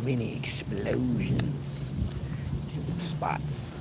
many explosions in spots.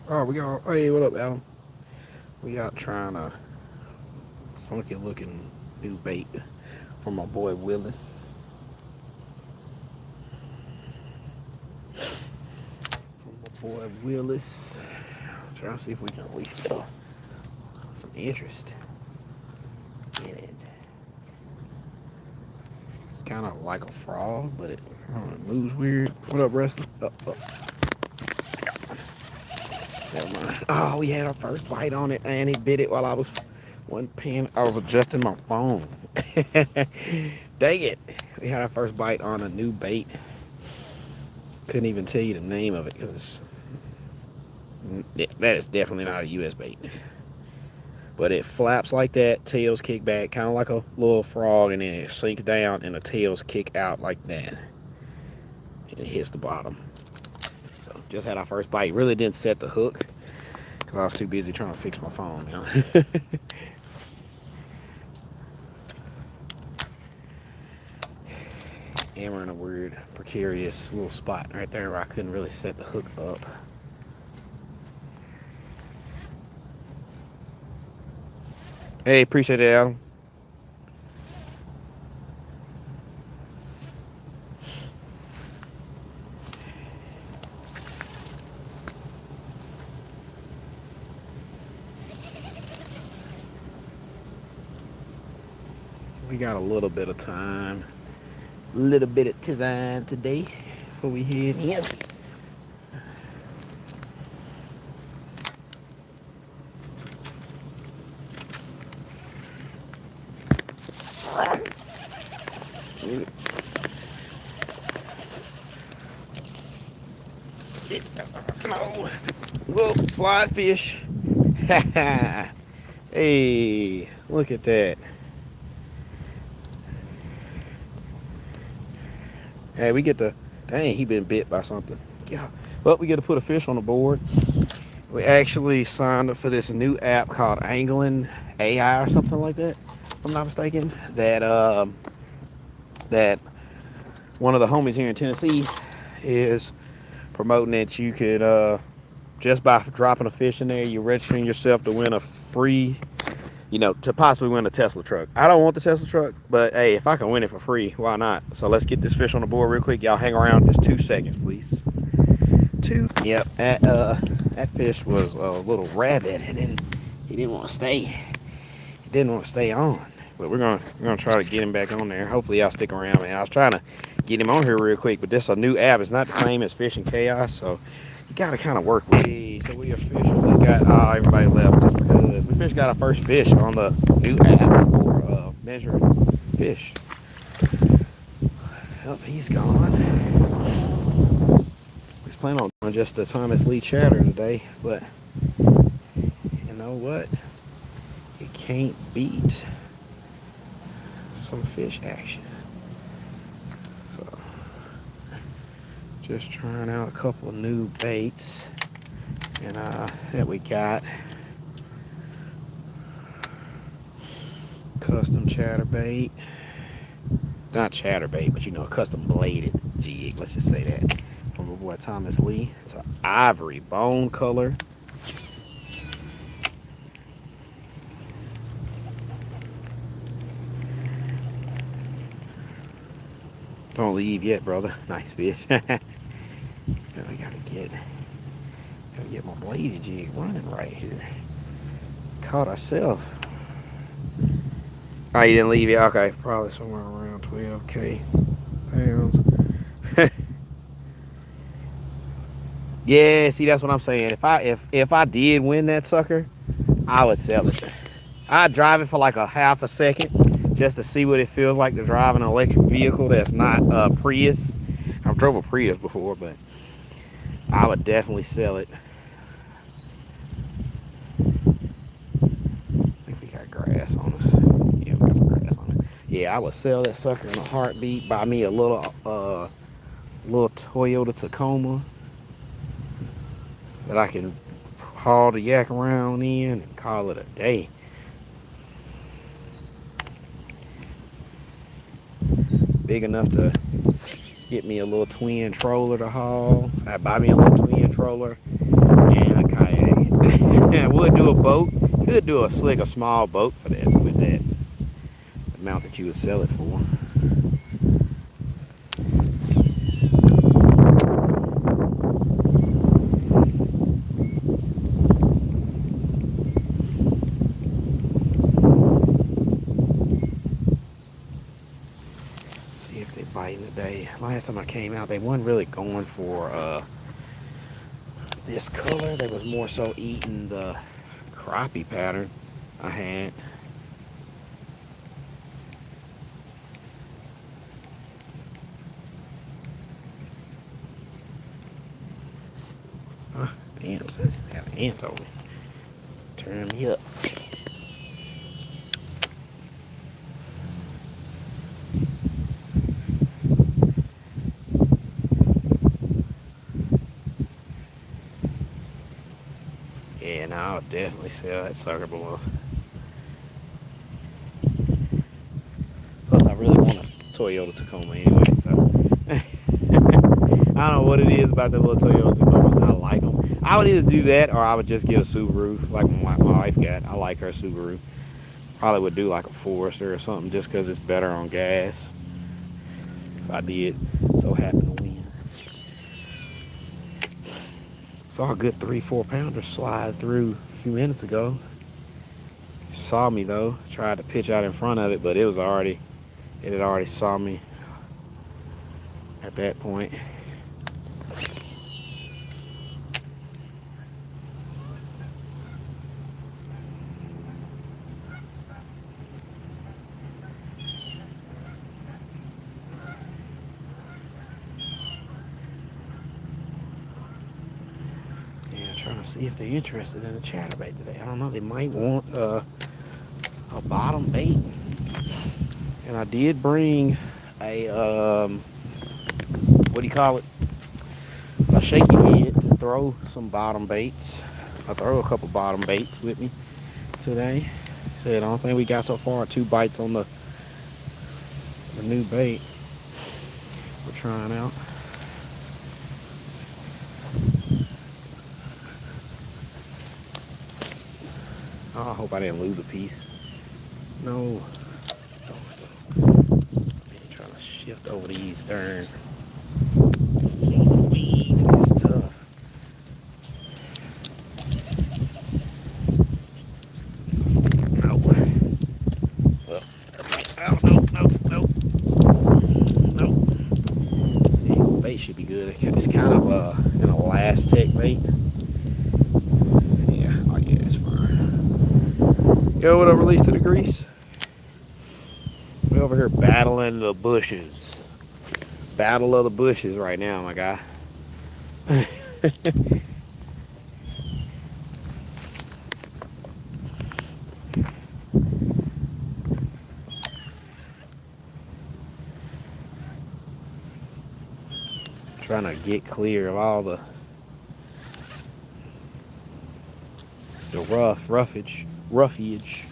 Oh, we got. Hey, what up, Adam? We out trying a funky looking new bait from my boy Willis. Trying to see if we can at least get some interest in it. It's kind of like a frog, but it moves weird. What up, Rusty? Up. Never mind. Oh, we had our first bite on it, and he bit it while I was adjusting my phone. Dang it. We had our first bite on a new bait. Couldn't even tell you the name of it because that is definitely not a US bait. But it flaps like that, tails kick back, kind of like a little frog, and then it sinks down and the tails kick out like that. And it hits the bottom. So just had our first bite. Really didn't set the hook because I was too busy trying to fix my phone, you know. And we're in a weird, precarious little spot right there where I couldn't really set the hook up. Hey, appreciate it, Adam. We got a little bit of time. Today before we head in. No. Whoa, fly fish. Hey, look at that. Hey, we get to, dang, he been bit by something. Yeah. Well, we get to put a fish on the board. We actually signed up for this new app called Angling AI or something like that, if I'm not mistaken. That one of the homies here in Tennessee is promoting that you could, just by dropping a fish in there, you're registering yourself to win a free, to possibly win a Tesla truck. I don't want the Tesla truck, but hey, if I can win it for free, why not? So let's get this fish on the board real quick. Y'all hang around just 2 seconds, please. Yep, that fish was a little rabbit, and then he didn't want to stay. He didn't want to stay on. But we're gonna try to get him back on there. Hopefully y'all stick around, man. I was trying to get him on here real quick, but this is a new app. It's not the same as Fishing Chaos, so you gotta kind of work with it. So we officially got everybody left just because we got our first fish on the new app for measuring fish. Oh, he's gone. We was planning on doing just the Thomas Lee chatter today, but you know what? You can't beat some fish action. So just trying out a couple of new baits and that we got. Custom chatterbait, not chatterbait, but a custom bladed jig, let's just say that, from my boy Thomas Lee. It's an ivory bone color. Don't leave yet, brother. Nice fish. Now we gotta get my bladed jig running right here. Caught ourselves. Oh, you didn't leave yet? Okay, probably somewhere around 12K pounds. Yeah, see, that's what I'm saying. If I did win that sucker, I would sell it. I'd drive it for like a half a second, just to see what it feels like to drive an electric vehicle that's not a Prius. I've drove a Prius before, but I would definitely sell it. I think we got grass on us. Yeah, we got some grass on it. Yeah, I would sell that sucker in a heartbeat. Buy me a little Toyota Tacoma that I can haul the yak around in and call it a day. Big enough to get me a little twin troller to haul. I'd buy me a little twin troller and a kayak. I would do a boat. Could do a small boat for that with that amount that you would sell it for. See if they biting today. Last time I came out, they weren't really going for this color. They was more so eating the crappie pattern I had. Ants. Have an ant over. Turn me up. Yeah, no, I'll definitely sell that sucker below. Plus, I really want a Toyota Tacoma anyway, so. I don't know what it is about the little Toyota Tacomas. I like them. I would either do that or I would just get a Subaru like my wife got. I like her Subaru. Probably would do like a Forester or something just because it's better on gas. If I did so happen to win. Saw a good 3-4 pounder slide through a few minutes ago. Saw me though. Tried to pitch out in front of it, but it had already saw me at that point. Trying to see if they're interested in a chatterbait today. I don't know. They might want a bottom bait. And I did bring a what do you call it? A shaky head to throw some bottom baits. I throw a couple bottom baits with me today. Said I don't think we got so far 2 bites on the new bait we're trying out. Oh, I hope I didn't lose a piece. No. I'm trying to shift over these darn weeds. It's tough. No. Well, no. See, the bait should be good. It's kind of an elastic bait. Yo, what up, release to the grease? We're over here battling the bushes. Battle of the bushes right now, my guy. Trying to get clear of all the roughage.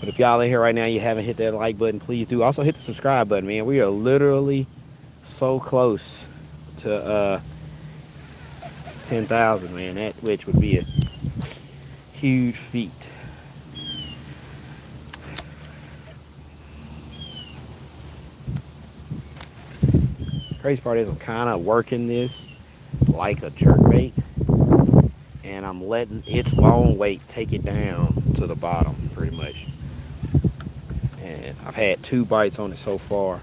But if y'all in here right now, you haven't hit that like button, please do. Also hit the subscribe button, man. We are literally so close to 10,000, man. That which would be a huge feat. Crazy part is I'm kind of working this like a jerkbait, and I'm letting its bone weight take it down to the bottom pretty much. And I've had 2 bites on it so far.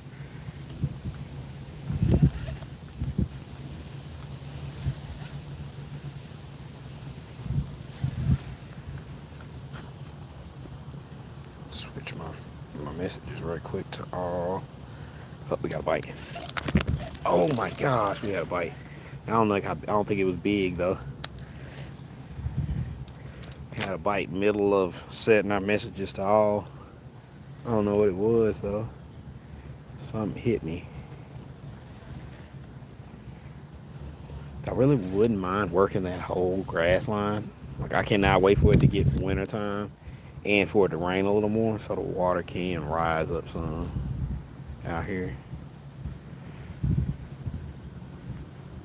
Switch my messages right quick to all. Oh, we got a bite. Oh my gosh, we had a bite. I don't think it was big though. Had a bite middle of setting our messages to all. I don't know what it was though. Something hit me. I really wouldn't mind working that whole grass line. Like, I cannot wait for it to get winter time and for it to rain a little more so the water can rise up some out here.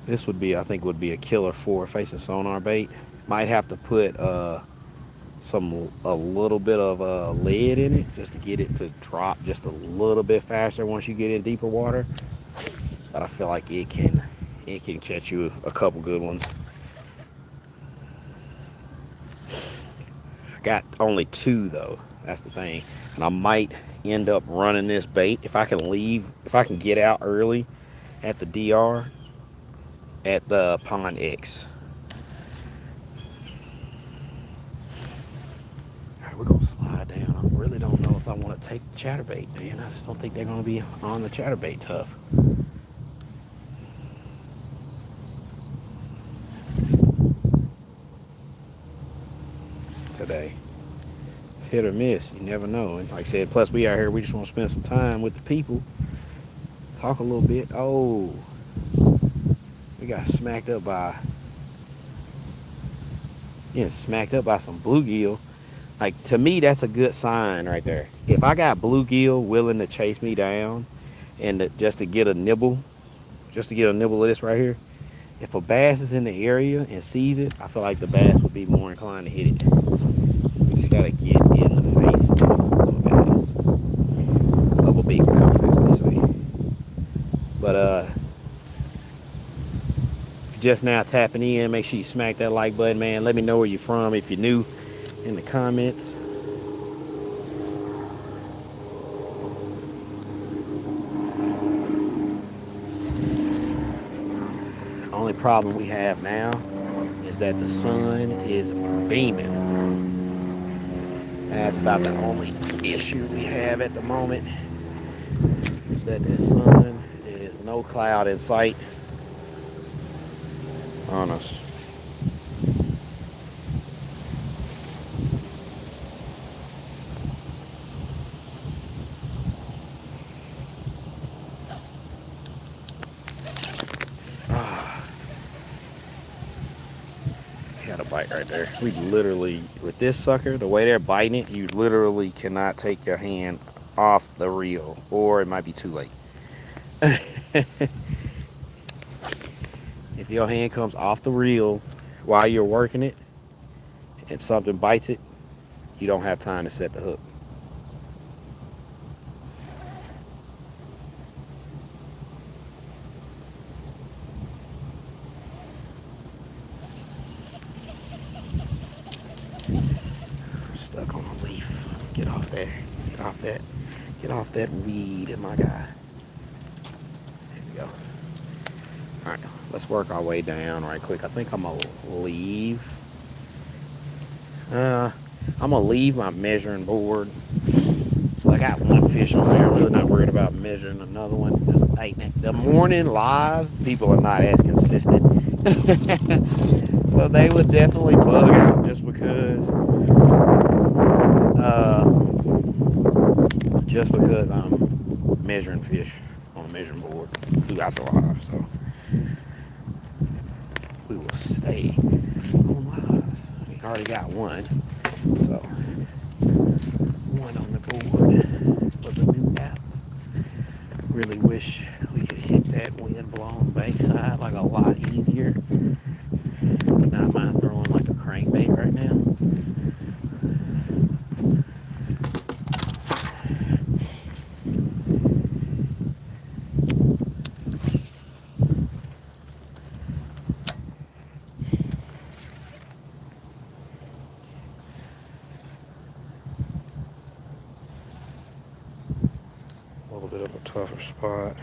This would be, I think, would be a killer forward-facing sonar bait. Might have to put a little bit of lead in it just to get it to drop just a little bit faster once you get in deeper water. But I feel like it can catch you a couple good ones. I got only 2 though. That's the thing, and I might end up running this bait if I can get out early at the DR. At the Pond X. Alright, we're gonna slide down. I really don't know if I want to take the chatterbait, man. I just don't think they're gonna be on the chatterbait tough today. It's hit or miss. You never know. And like I said, plus we out here, we just want to spend some time with the people. Talk a little bit. Oh, we got smacked up by some bluegill. Like, to me, that's a good sign right there. If I got bluegill willing to chase me down and just to get a nibble of this right here, if a bass is in the area and sees it, I feel like the bass would be more inclined to hit it. We just gotta get in the face of a bass, of a big mouth, as they say. But just now tapping in, make sure you smack that like button, man. Let me know where you're from if you're new in the comments. The only problem we have now is that the sun is beaming. That's about the only issue we have at the moment, is that the sun, there's no cloud in sight on us. Got a bite right there. We literally, with this sucker, the way they're biting it, you literally cannot take your hand off the reel, or it might be too late. If your hand comes off the reel while you're working it and something bites it, you don't have time to set the hook. I'm stuck on a leaf. Get off there. Get off that. Get off that weed, my guy. There we go. All right, let's work our way down right quick. I think I'm gonna leave. I'm gonna leave my measuring board. I got one fish on there. I'm really not worried about measuring another one. The morning lives, people are not as consistent. So they would definitely bug out just because I'm measuring fish on a measuring board throughout the live. So we will stay on live. We already got one. So one on the board with a new app. Really wish we could hit that wind blown bankside like a lot easier. Would not mind throwing like a crankbait right now. Bit of a tougher spot.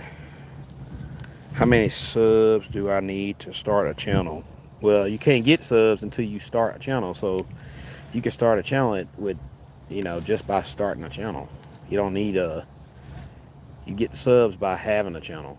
How many subs do I need to start a channel? Well, you can't get subs until you start a channel, so you can start a channel with, just by starting a channel. You don't need you get the subs by having a channel.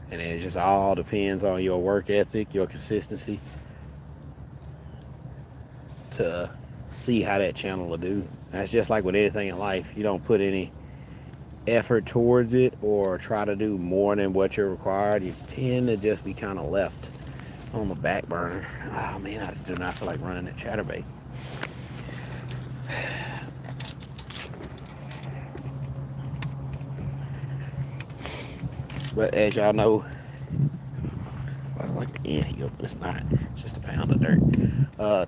And it just all depends on your work ethic, your consistency, to see how that channel will do. That's just like with anything in life. You don't put any effort towards it or try to do more than what you're required, you tend to just be kind of left on the back burner. Oh man, I do not feel like running that chatterbait. But as y'all know, I like the end here, but it's not. It's just a pound of dirt.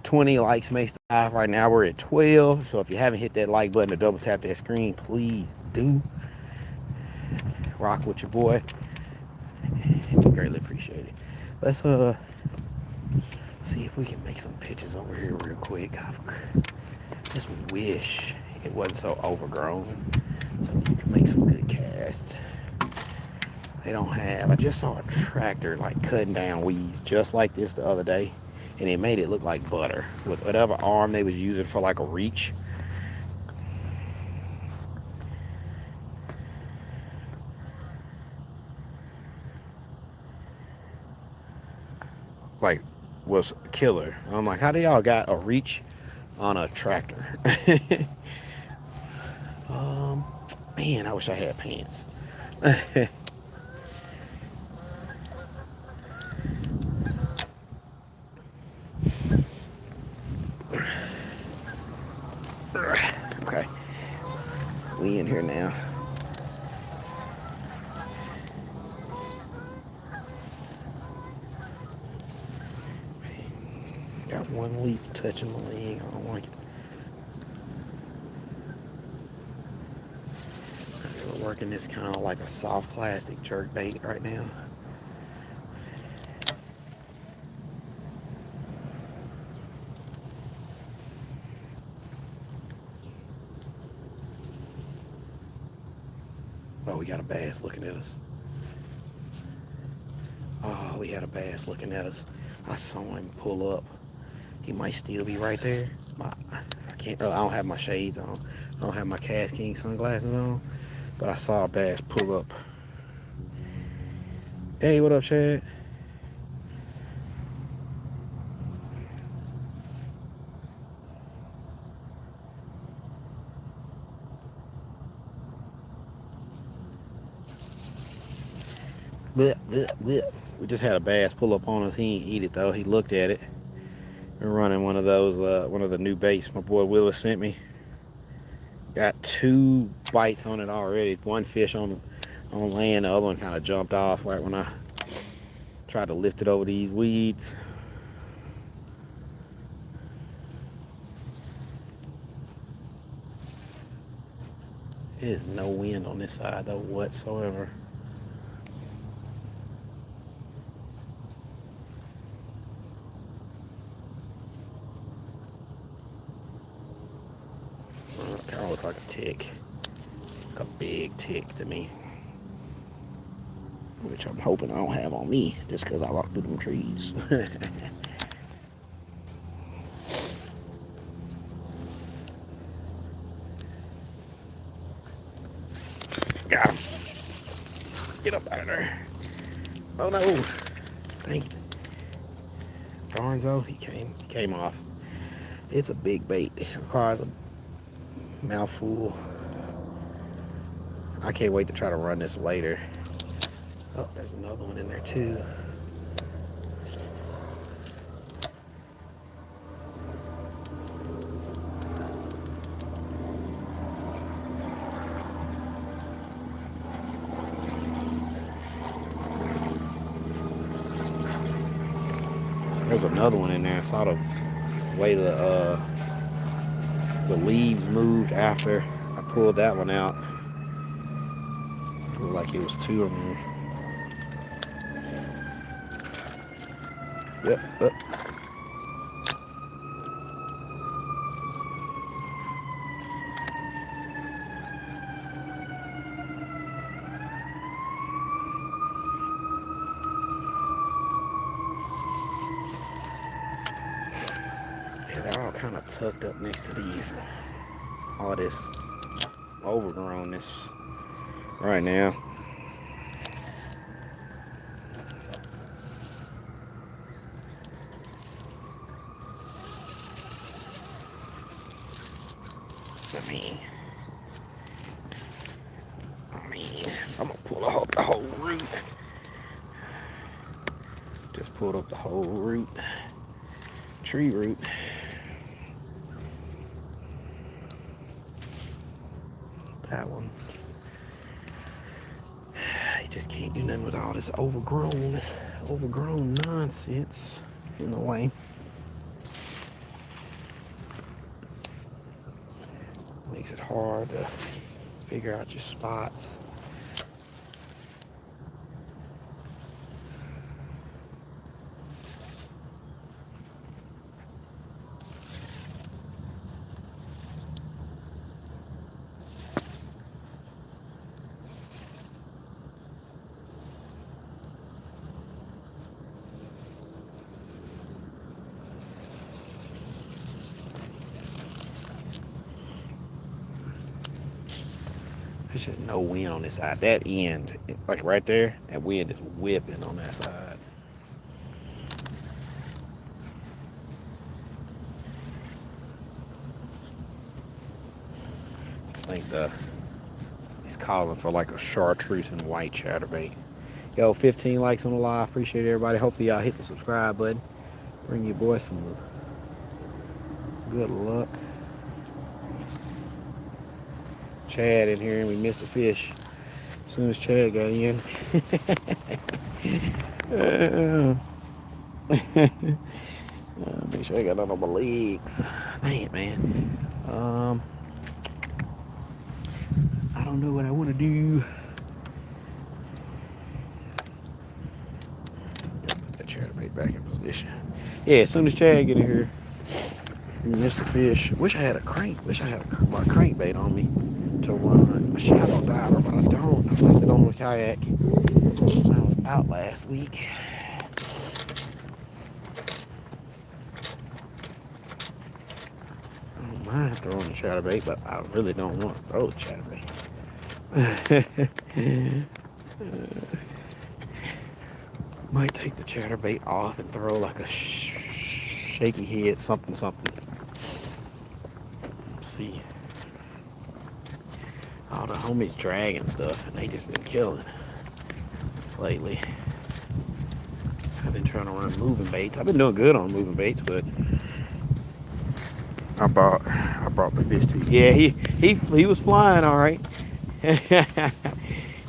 20 likes makes the live. Right now we're at 12. So if you haven't hit that like button or double tap that screen, please do. Rock with your boy. We greatly appreciate it. Let's see if we can make some pictures over here real quick. I just wish it wasn't so overgrown, so you can make some good casts. They don't have. I just saw a tractor like cutting down weeds just like this the other day, and it made it look like butter with whatever arm they was using for like a reach. Like was killer. I'm like, how do y'all got a reach on a tractor? Man, I wish I had pants. Okay, we in here now. Got one leaf touching my leg. I don't like it. We're working this kind of like a soft plastic jerk bait right now. Oh, we got a bass looking at us. Oh, we had a bass looking at us. I saw him pull up. He might still be right there. I can't really, I don't have my shades on. I don't have my CatchEmKing sunglasses on. But I saw a bass pull up. Hey, what up, Chad? Bleh, bleh, bleh. We just had a bass pull up on us. He ain't eat it though. He looked at it. We're running one of those, one of the new baits my boy Willis sent me. Got 2 bites on it already. One fish on land, the other one kind of jumped off right when I tried to lift it over these weeds. There's no wind on this side though whatsoever. It kind of looks like a tick. Like a big tick to me. Which I'm hoping I don't have on me just because I walk through them trees. Got him. Get up out of there. Oh no. Dang it. Darnzo, he came off. It's a big bait. It requires a mouthful. I can't wait to try to run this later. Oh, there's another one in there too. There's another one in there. I saw the way the leaves moved after I pulled that one out. Looked like it was 2 of them. Yep, up. Yeah, they're all kind of tucked up next to these. All this overgrownness right now. I mean, I'm gonna pull up the whole root. Just pulled up the whole root, tree root. That one. You just can't do nothing with all this overgrown nonsense in the way. Makes it hard to figure out your spots. There's just no wind on this side. That end, like right there, that wind is whipping on that side. Just think he's calling for like a chartreuse and white chatterbait. Yo, 15 likes on the live. Appreciate everybody. Hopefully y'all hit the subscribe button. Bring your boy some good luck. Chad in here and we missed a fish as soon as Chad got in. Make sure I got none on my legs. Dang it, man. I don't know what I want to do. Put that chatterbait back in position. Yeah, as soon as Chad get in here, we missed a fish. Wish I had a crank. Wish I had my crankbait on me to run a shallow diver, but I don't. I left it on the kayak when I was out last week. I don't mind throwing the chatterbait, but I really don't want to throw the chatterbait. Might take the chatterbait off and throw like a shaky head, something. Let's see. All the homies dragging stuff, and they just been killing lately. I've been trying to run moving baits. I've been doing good on moving baits, but I brought the fish to you. Yeah, he was flying all right.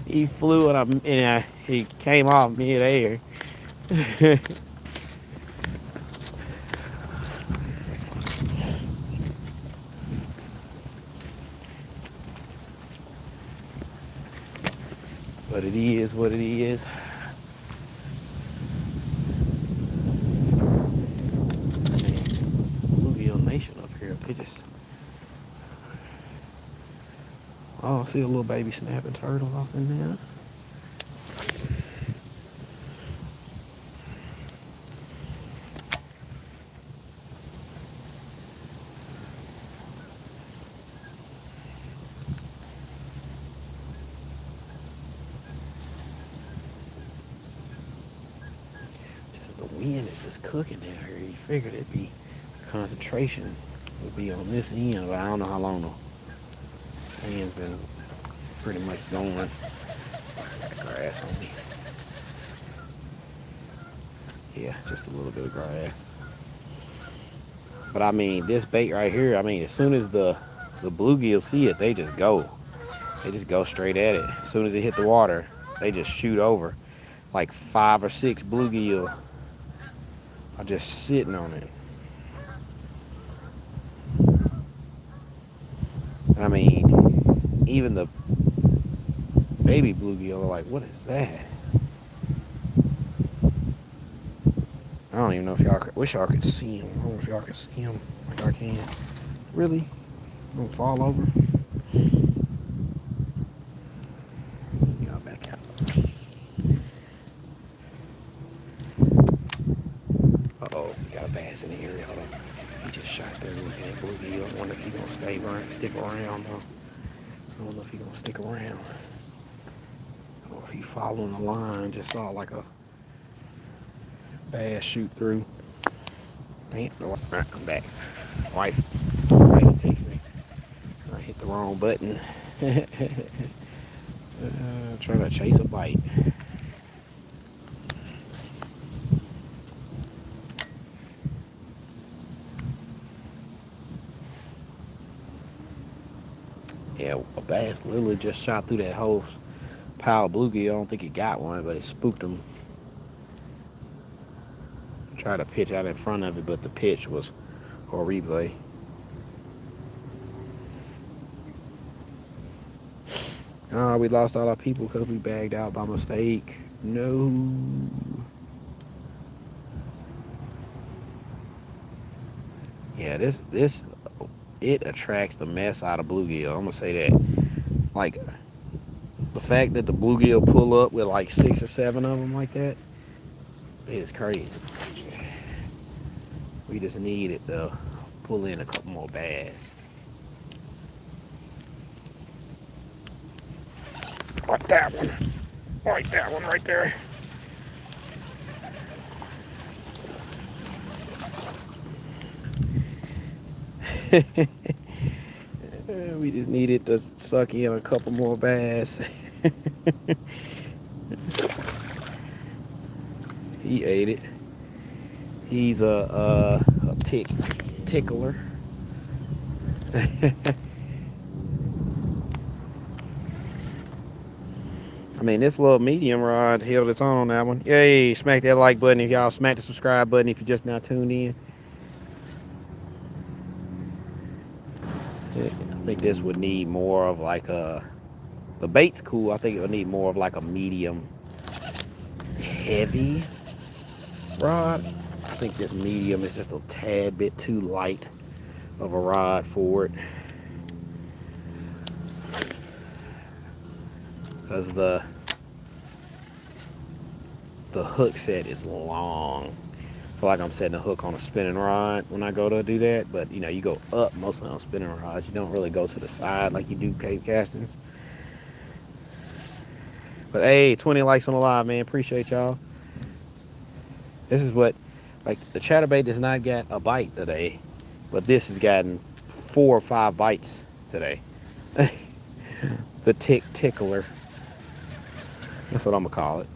He flew and he came off mid-air. But it is what it is. Bluegill Nation up here. They just... Oh, I see a little baby snapping turtle off in there. The wind is just cooking down here. You figured it'd be concentration would be on this end, but I don't know how long the wind's been pretty much going. Got grass on me. Yeah, just a little bit of grass. But I mean, this bait right here, I mean, as soon as the bluegill see it, they just go. They just go straight at it. As soon as it hit the water, they just shoot over. Like 5 or 6 bluegill are just sitting on it. I mean, even the baby bluegill are like, what is that? don't even know if y'all could, wish y'all could see him. I don't know if y'all could see him like I can. Really? Gonna fall over? Y'all back out. Uh-oh, we got a bass in the area. Hold on. He just shot there looking at bluegill. I wonder if he's gonna stick around though. I don't know if he's gonna stick around. I don't know if he's following the line. Just saw like a bass shoot through. Man, alright, I'm back. Wife takes me. I hit the wrong button. Trying to chase a bite. Yeah, a bass literally just shot through that whole pile of bluegill. I don't think he got one, but it spooked him. Tried to pitch out in front of it, but the pitch was horrible. We lost all our people because we bagged out by mistake. No. Yeah, this it attracts the mess out of bluegill. I'm gonna say that. Like the fact that the bluegill pull up with like 6 or 7 of them like that is crazy. We just needed to pull in a couple more bass. Like that one. Like that one right there. We just needed to suck in a couple more bass. He ate it. He's a tickler. I mean, this little medium rod held its own on that one. Yay, smack that like button if y'all, smack the subscribe button if you just now tuned in. I think this would need more of like a, the bait's cool. I think it would need more of like a medium heavy rod. I think this medium is just a tad bit too light of a rod for it. Because the hook set is long. I feel like I'm setting a hook on a spinning rod when I go to do that, but you know, you go up mostly on spinning rods. You don't really go to the side like you do cave castings. But hey, 20 likes on the live, man. Appreciate y'all. This is what, like, the chatterbait does not get a bite today, but this has gotten 4 or 5 bites today. The tickler. That's what I'm gonna call it.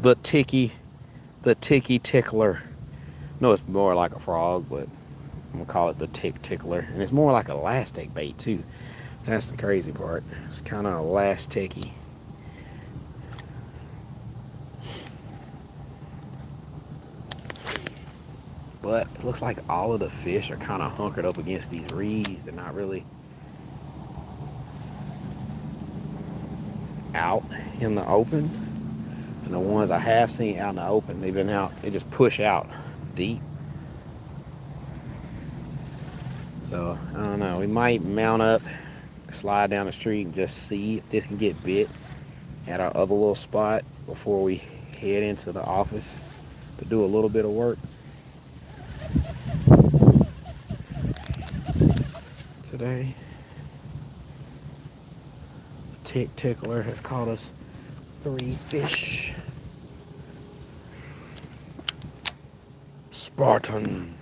The ticky tickler. No, it's more like a frog, but I'm gonna call it the tickler. And it's more like a elastic bait too. That's the crazy part. It's kind of elasticy. But it looks like all of the fish are kind of hunkered up against these reeds. They're not really out in the open. And the ones I have seen out in the open, they've been out, they just push out deep. So, I don't know. We might mount up, slide down the street, and just see if this can get bit at our other little spot before we head into the office to do a little bit of work today. The tickler has caught us 3 fish. Spartan.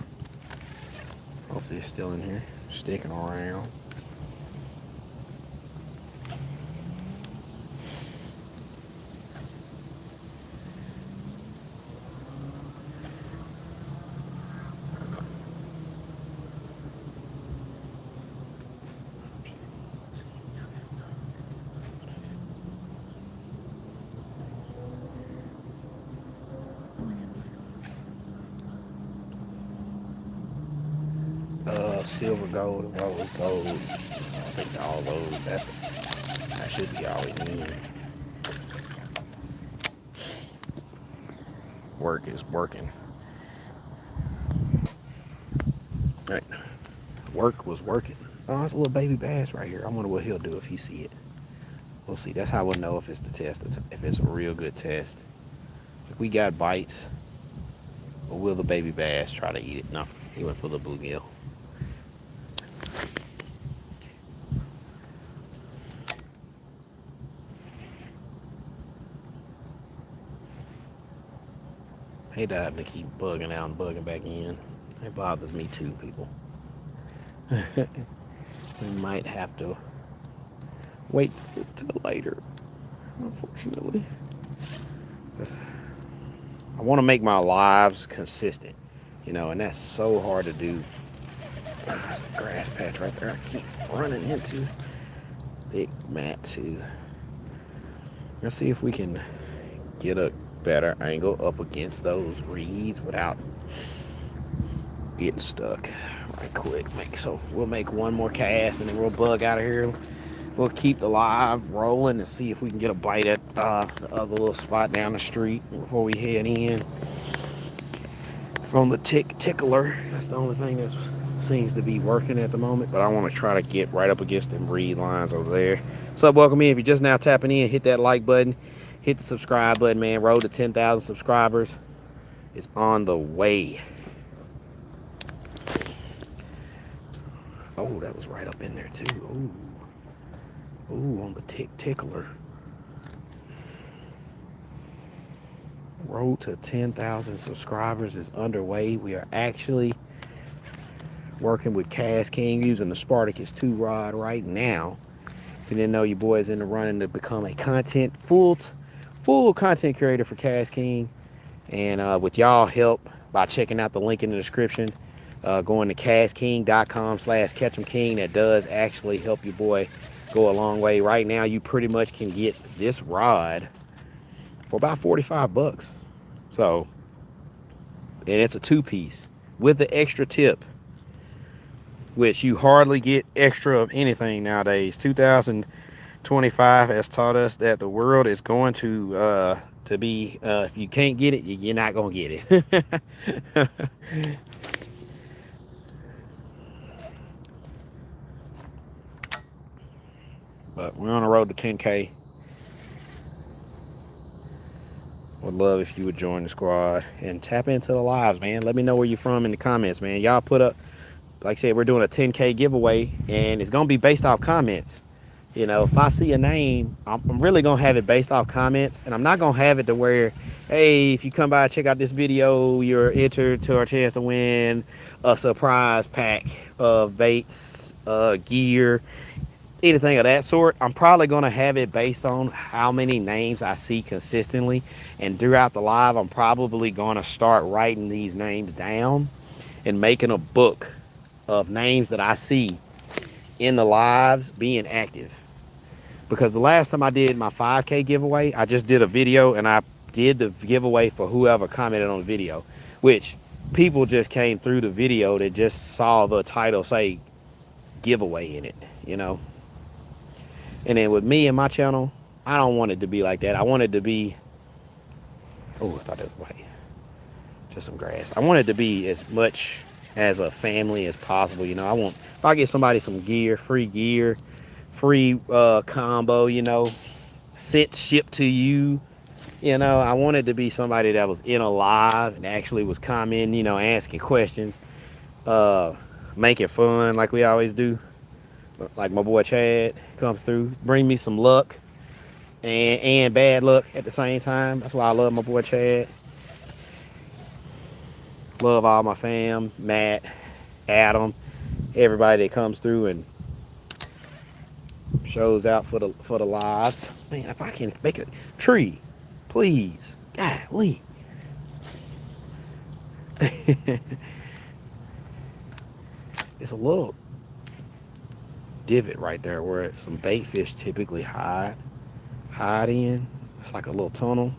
Hopefully it's still in here, sticking around. Silver gold and rose gold. I think all those, that should be all we need. Work is working. Right. Work was working. Oh, there's a little baby bass right here. I wonder what he'll do if he see it. We'll see. That's how we'll know if it's the test, if it's a real good test. If we got bites, or will the baby bass try to eat it? No, he went for the bluegill. Hate having to keep bugging out and bugging back in. It bothers me too, people. We might have to wait till later, unfortunately. I want to make my lives consistent, you know, and that's so hard to do. That's a grass patch right there. I keep running into thick mat too. Let's see if we can get a better angle up against those reeds without getting stuck right quick. So we'll make one more cast and then we'll bug out of here. We'll keep the live rolling and see if we can get a bite at the other little spot down the street before we head in from the tickler. That's the only thing that seems to be working at the moment, but I want to try to get right up against them reed lines over there. What's up? Welcome in. If you're just now tapping in, hit that like button, hit the subscribe button, man. Road to 10,000 subscribers is on the way. Oh, that was right up in there too. Ooh. Ooh, on the tickler. Road to 10,000 subscribers is underway. We are actually working with CatchEmKing using the Spartacus 2 rod right now. If you didn't know, your boy is in the running to become a full content creator for CatchEmKing. And with y'all help by checking out the link in the description, going to CatchEmKing.com/CatchEmKing, that does actually help your boy go a long way. Right now, you pretty much can get this rod for about 45 bucks. So, and it's a 2-piece with the extra tip, which you hardly get extra of anything nowadays. 2025 has taught us that the world is going to be, if you can't get it, you're not going to get it. But we're on the road to 10K. Would love if you would join the squad and tap into the lives, man. Let me know where you're from in the comments, man. Y'all put up, like I said, we're doing a 10K giveaway, and it's going to be based off comments. You know, if I see a name, I'm really going to have it based off comments, and I'm not going to have it to where, hey, if you come by, check out this video, you're entered to our chance to win a surprise pack of baits, gear, anything of that sort. I'm probably going to have it based on how many names I see consistently, and throughout the live I'm probably going to start writing these names down and making a book of names that I see in the lives being active. Because the last time I did my 5K giveaway, I just did a video and I did the giveaway for whoever commented on the video, which people just came through the video that just saw the title say giveaway in it, you know. And then with me and my channel, I don't want it to be like that. I want it to be, oh, I thought that was white. Just some grass. I want it to be as much as a family as possible. You know, I want, if I get somebody some gear, free combo, you know, sent shipped to you, you know, I want it to be somebody that was in a live and actually was commenting, you know, asking questions, making fun like we always do. Like my boy Chad comes through, bring me some luck and bad luck at the same time. That's why I love my boy Chad. Love all my fam, Matt, Adam, everybody that comes through and shows out for the lives. Man, if I can make a tree, please, golly. It's a little divot right there where some bait fish typically hide in. It's like a little tunnel.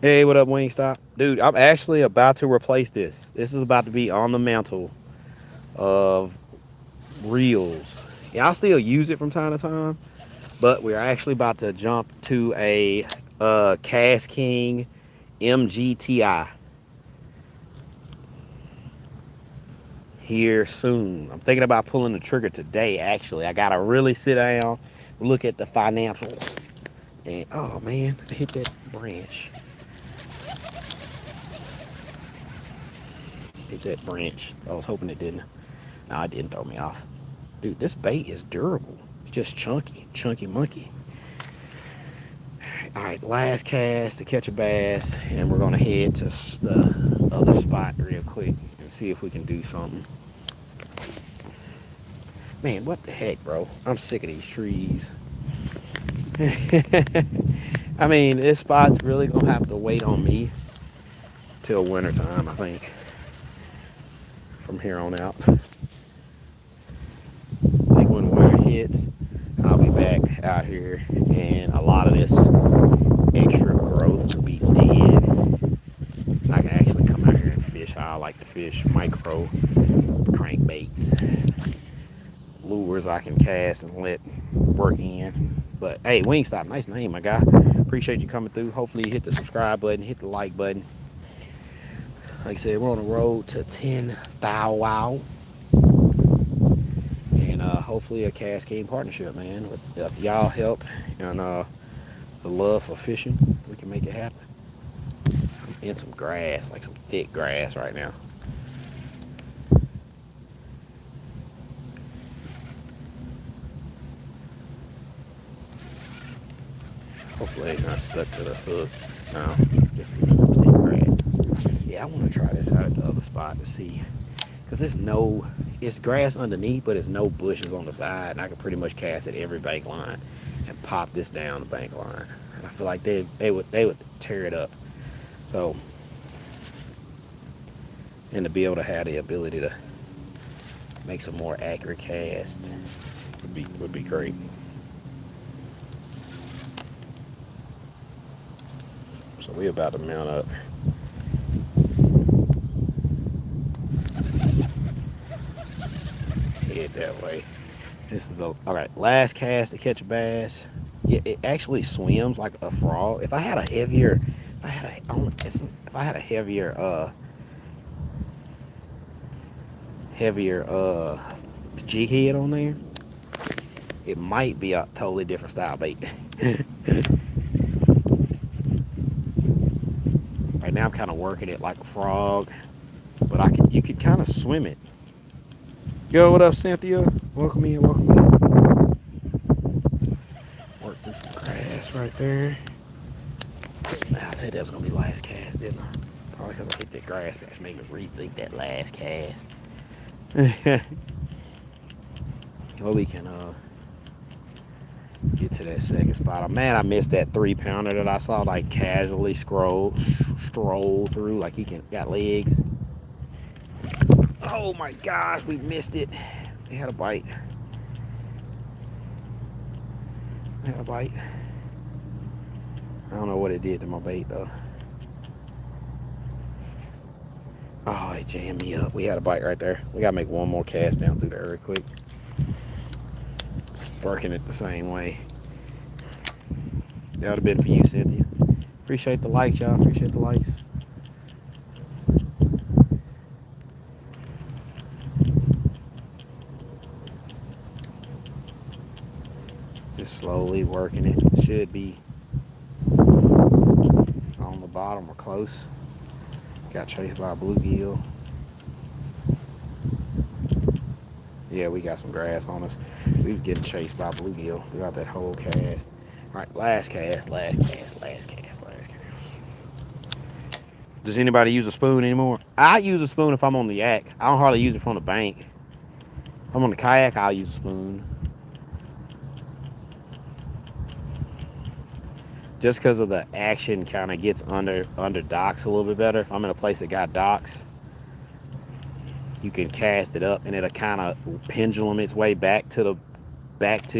Hey, what up, Wingstop? Dude, I'm actually about to replace this. This is about to be on the mantle of reels. Yeah, I'll still use it from time to time, but we're actually about to jump to a CatchEmKing MGTI. here soon. I'm thinking about pulling the trigger today, actually. I gotta really sit down, look at the financials. And oh man, I hit that branch. Hit that branch. I was hoping it didn't. No, it didn't throw me off. Dude, this bait is durable. It's just chunky monkey. All right, last cast to catch a bass, and we're gonna head to the other spot real quick and see if we can do something. Man, what the heck, bro? I'm sick of these trees. I mean, this spot's really gonna have to wait on me till winter time, I think. From here on out. I think when winter hits, I'll be back out here, and a lot of this extra growth will be dead. I can actually come out here and fish how I like to fish: micro crankbaits, lures I can cast and let work in. But hey, Wingstop, nice name, my guy. Appreciate you coming through. Hopefully you hit the subscribe button, hit the like button. Like I said, we're on the road to 10,000. And hopefully a CatchEmKing partnership, man. With y'all help and the love for fishing, we can make it happen. I'm in some grass, like some thick grass right now. Hopefully it's not stuck to the hook. No, just because it's some thick grass. Yeah, I want to try this out at the other spot to see. Because it's grass underneath, but it's no bushes on the side. And I can pretty much cast at every bank line and pop this down the bank line. And I feel like they would tear it up. So, and to be able to have the ability to make some more accurate casts would be great. So we're about to mount up. Head that way. This is the last cast to catch a bass. Yeah, it actually swims like a frog. If I had a heavier, jig head on there, it might be a totally different style bait. Right now I'm kind of working it like a frog, but you could kind of swim it. Yo, what up, Cynthia? Welcome in. Work through some grass right there. I said that was gonna be last cast, didn't I? Probably because I hit that grass patch, made me rethink that last cast. Well, we can get to that second spot. Man, I missed that 3-pounder that I saw like casually stroll through, like he got legs. Oh my gosh, we missed it. They had a bite. I don't know what it did to my bait though. Oh, it jammed me up. We had a bite right there. We gotta make one more cast down through there real quick. Working it the same way. That would have been for you, Cynthia. Appreciate the likes, y'all. Appreciate the likes. Just slowly working it. Should be on the bottom or close. Got chased by a bluegill. Yeah, we got some grass on us. We was getting chased by a bluegill throughout that whole cast. All right, last cast. Does anybody use a spoon anymore? I use a spoon if I'm on the yak. I don't hardly use it from the bank. If I'm on the kayak, I'll use a spoon. Just because of the action kind of gets under docks a little bit better. If I'm in a place that got docks, you can cast it up and it'll kind of pendulum its way back to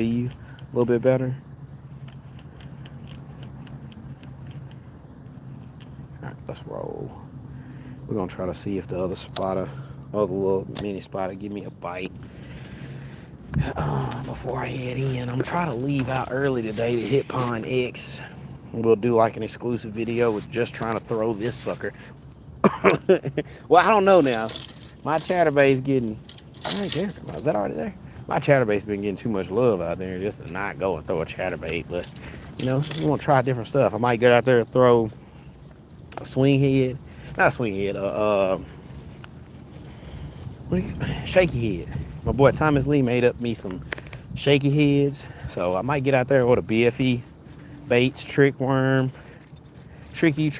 you a little bit better. All right, let's roll. We're gonna try to see if the other little mini spotter give me a bite before I head in. I'm trying to leave out early today to hit Pond X. We'll do like an exclusive video with just trying to throw this sucker. Well, I don't know now. My chatterbait's getting, right there. Is that already there? My chatterbait's been getting too much love out there just to not go and throw a chatterbait. But, you know, you want to try different stuff. I might get out there and throw a swing head. Not a swing head, shaky head. My boy Thomas Lee made up me some shaky heads. So I might get out there with a BFE baits, trick worm, tricky,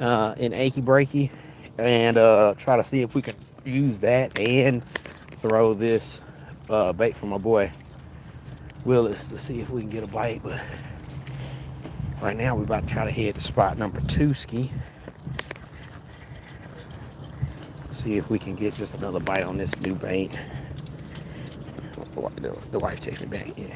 and achy breaky, and try to see if we can use that and throw this bait from my boy Willis to see if we can get a bite. But right now we're about to try to head to spot number 2 ski. See if we can get just another bite on this new bait. The wife takes me back. Yeah.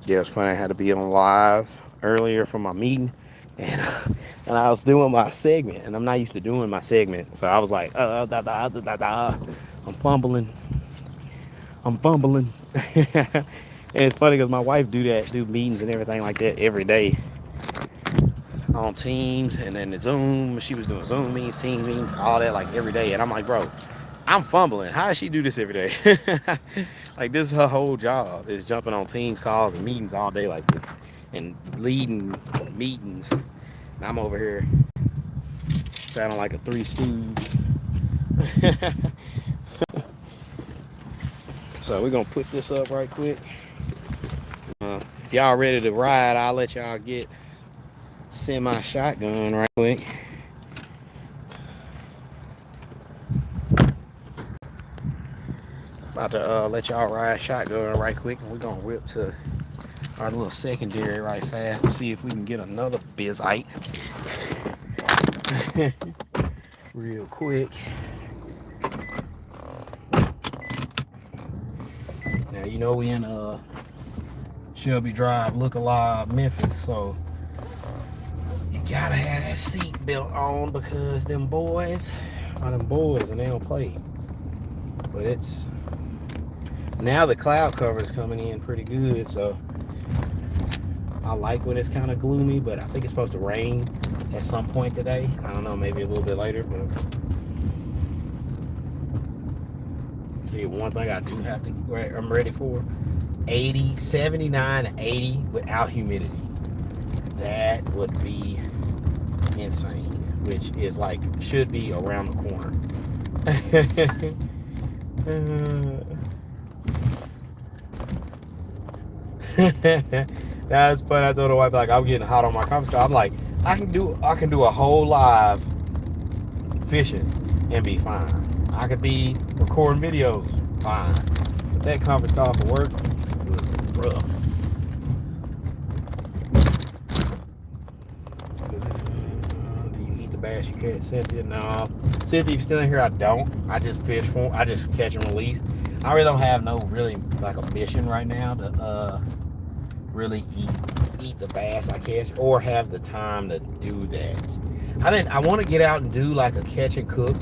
Yeah, it's funny. I had to be on live earlier for my meeting, and I was doing my segment, and I'm not used to doing my segment, so I was like, I'm fumbling, and it's funny because my wife do meetings and everything like that every day on Teams, and then the Zoom. She was doing Zoom meetings, Teams meetings, all that like every day, and I'm like, bro, I'm fumbling. How does she do this every day? Like, this is her whole job, is jumping on Teams calls and meetings all day like this and leading meetings. And I'm over here sounding like a 3 stooge. So we're going to put this up right quick. If y'all ready to ride, I'll let y'all get semi-shotgun right quick. About to let y'all ride shotgun right quick, and we're gonna whip to our little secondary right fast to see if we can get another bizite real quick. Now you know we in Shelby Drive, Look Alive, Memphis, so you gotta have that seat belt on because them boys are them boys and they don't play. But it's now the cloud cover is coming in pretty good, so I like when it's kind of gloomy, but I think it's supposed to rain at some point today. I don't know, maybe a little bit later, but see, one thing I do have to, I'm ready for 80, 79 to 80 without humidity. That would be insane, which is like, should be around the corner. That's funny. I told the wife, like, I'm getting hot on my conference call. I'm like, I can do a whole live fishing and be fine. I could be recording videos fine. But that conference call for work was rough. Do you eat the bass you catch, Cynthia? No. Cynthia, if you're still in here, I don't. I just fish for them. I just catch and release. I really don't have no really like a mission right now to really eat the bass I catch or have the time to do that. I want to get out and do like a catch and cook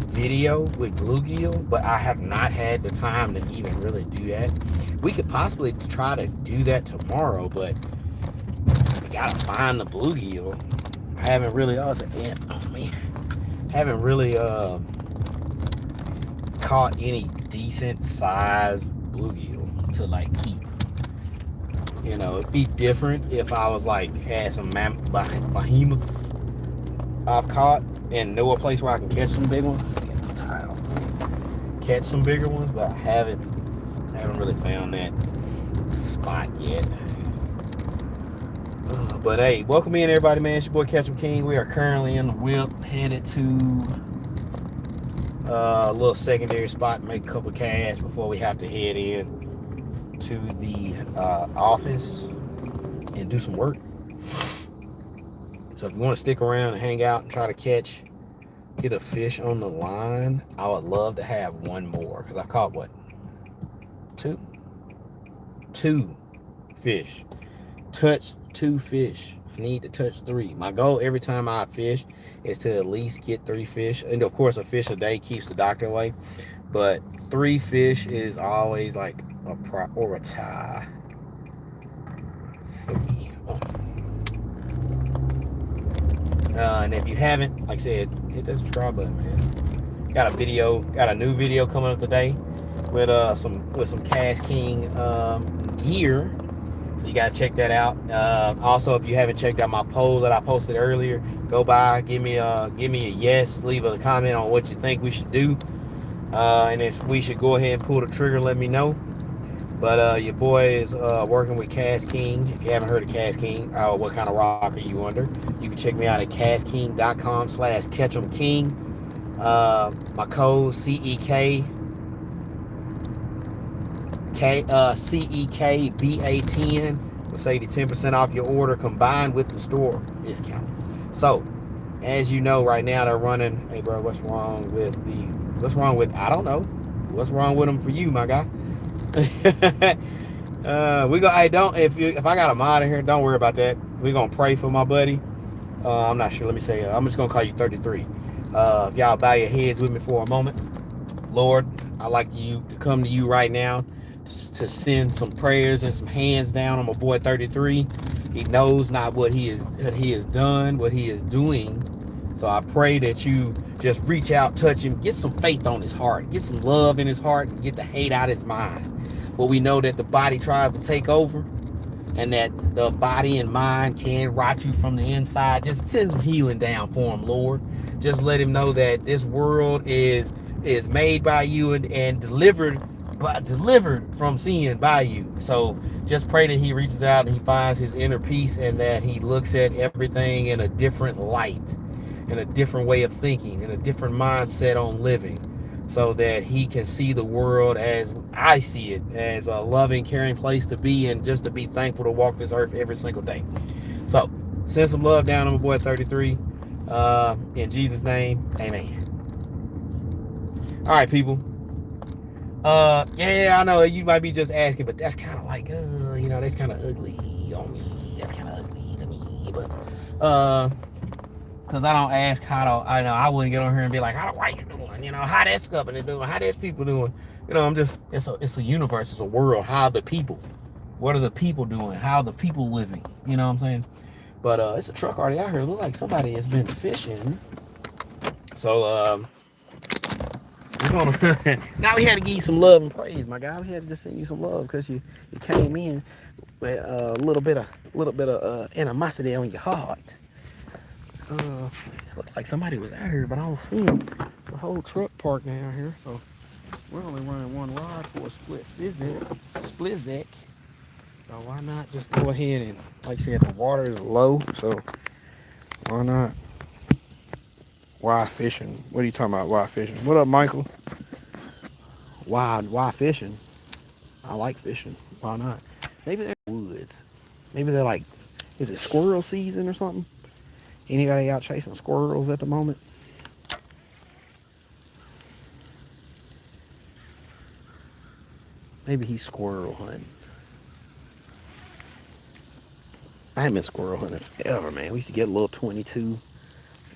video with bluegill, but I have not had the time to even really do that. We could possibly try to do that tomorrow, but we gotta find the bluegill. I haven't really, haven't really caught any decent size bluegill to like keep. You know, it'd be different if I was like had some behemoths I've caught and know a place where I can catch some big ones. Catch some bigger ones, but I haven't really found that spot yet. But hey, welcome in everybody, man. It's your boy CatchEmKing. We are currently in the whip, headed to a little secondary spot, make a couple cash before we have to head in to the office and do some work. So if you want to stick around and hang out and try to get a fish on the line, I would love to have one more, because I caught what, two fish. Touch 2 fish. I need to touch 3. My goal every time I fish is to at least get 3 fish. And of course, a fish a day keeps the doctor away. But 3 fish is always like a priority for me. And if you haven't, like I said, hit that subscribe button, man. Got a new video coming up today with some CatchEmKing gear. So you gotta check that out. Also, if you haven't checked out my poll that I posted earlier, go by, give me a yes, leave a comment on what you think we should do, and if we should go ahead and pull the trigger, let me know. But your boy is working with CatchEmKing. If you haven't heard of CatchEmKing, what kind of rock are you under? You can check me out at CatchEmKing.com/CatchEmKing. My code CEKBA10 will save you 10% off your order combined with the store discount. So, as you know, right now they're running. Hey, bro, what's wrong with I don't know. What's wrong with them for you, my guy? We go. Hey, don't if I got a mod in here, don't worry about that. We're gonna pray for my buddy. I'm not sure. Let me say. I'm just gonna call you 33. If y'all bow your heads with me for a moment, Lord, I'd like to come to you right now to send some prayers and some hands down on my boy 33. He knows not what he has done, what he is doing. So I pray that you just reach out, touch him, get some faith on his heart, get some love in his heart, and get the hate out of his mind. But we know that the body tries to take over, and that the body and mind can rot you from the inside. Just send some healing down for him, Lord. Just let him know that this world is made by you and delivered from sin by you. So just pray that he reaches out and he finds his inner peace, and that he looks at everything in a different light, in a different way of thinking, in a different mindset on living, so that he can see the world as I see it, as a loving, caring place to be, and just to be thankful to walk this earth every single day. So send some love down on my boy 33. In Jesus' name, amen. All right, people. Yeah, I know you might be just asking, but that's kind of like, that's kind of ugly on me. That's kind of ugly to me, but because I don't ask I wouldn't get on here and be like, why you doing? How this company doing? How this people doing? I'm just, it's a universe, it's a world. How are the people? What are the people doing? How are the people living? You know what I'm saying? But it's a truck already out here. It looks like somebody has been fishing. So we're gonna now we had to give you some love and praise, my guy. We had to just send you some love because you came in with a little bit of animosity on your heart. Looked like somebody was out here, but I don't see him. The whole truck parked down here, so we're only running one rod for a split zec. So why not just go ahead and, like I said, the water is low, so why not? Why fishing? What are you talking about? Why fishing? What up, Michael? Why fishing? I like fishing. Why not? Maybe they're woods. Maybe they're like, is it squirrel season or something? Anybody out chasing squirrels at the moment? Maybe he's squirrel hunting. I haven't been squirrel hunting forever, man. We used to get a little 22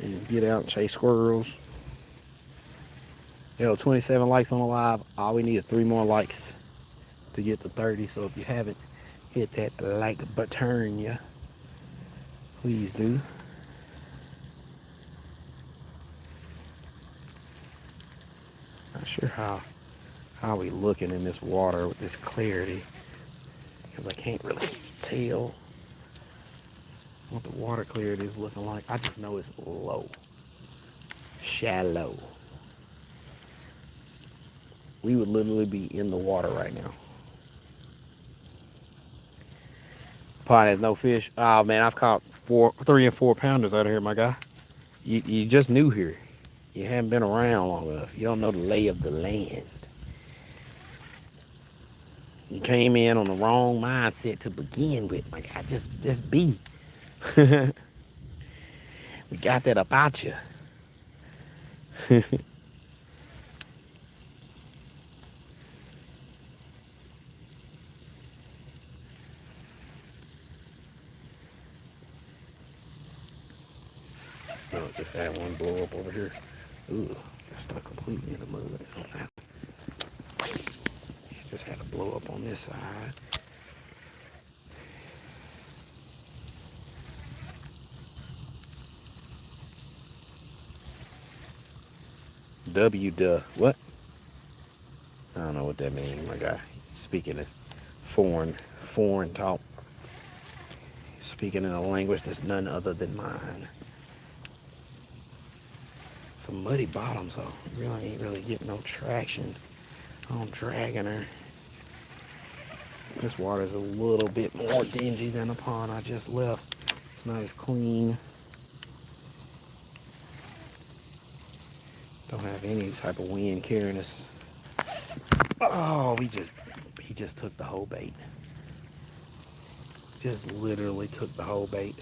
and get out and chase squirrels. 27 likes on the live. All we need is 3 more likes to get to 30. So if you haven't hit that like button, yeah, please do. Not sure how we looking in this water with this clarity, because I can't really tell what the water clarity is looking like. I just know it's low, shallow. We would literally be in the water right now. Pond has no fish. Oh man, I've caught 3 and 4 pounders out of here, my guy. You just new here. You haven't been around long enough. You don't know the lay of the land. You came in on the wrong mindset to begin with, my guy. Just be. We got that about you. Oh, just had one blow up over here. Ooh, it's stuck completely in the mud. Just had a blow up on this side. What? I don't know what that means, my guy. Speaking of foreign talk. Speaking in a language that's none other than mine. Some muddy bottom, so really ain't really getting no traction on dragging her. This water is a little bit more dingy than the pond I just left. It's not as clean. Don't have any type of wind carrying us. Oh, he just took the whole bait. Just literally took the whole bait.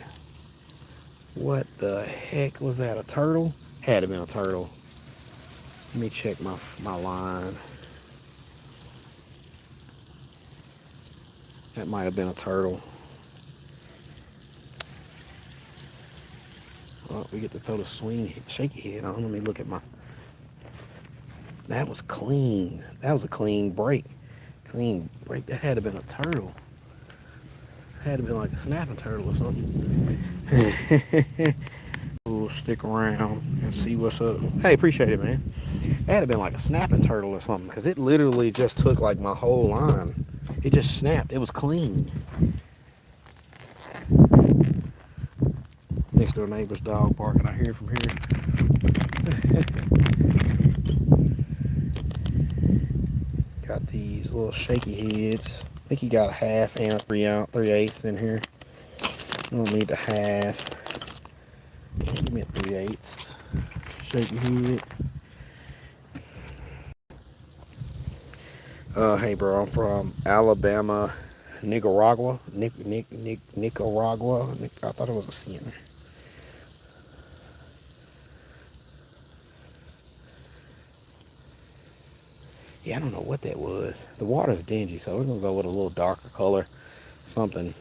What the heck was that? A turtle? Had to been a turtle. Let me check my line. That might have been a turtle. Well, we get to throw the shaky head on. Let me look at my... That was clean. That was a clean break. Clean break. That had to have been a turtle. Had to be like a snapping turtle or something. We'll stick around and see what's up. Hey, appreciate it, man. It had to been like a snapping turtle or something, because it literally just took like my whole line. It just snapped. It was clean. Next door neighbor's dog barking. I hear from here. Got these little shaky heads. I think he got a half and a 3/8 in here. I don't need the half. Give me a 3/8 shaky head. Hey bro, I'm from Alabama, Nicaragua. Nicaragua. I thought it was a C in there. Yeah, I don't know what that was. The water's dingy, so we're gonna go with a little darker color, something.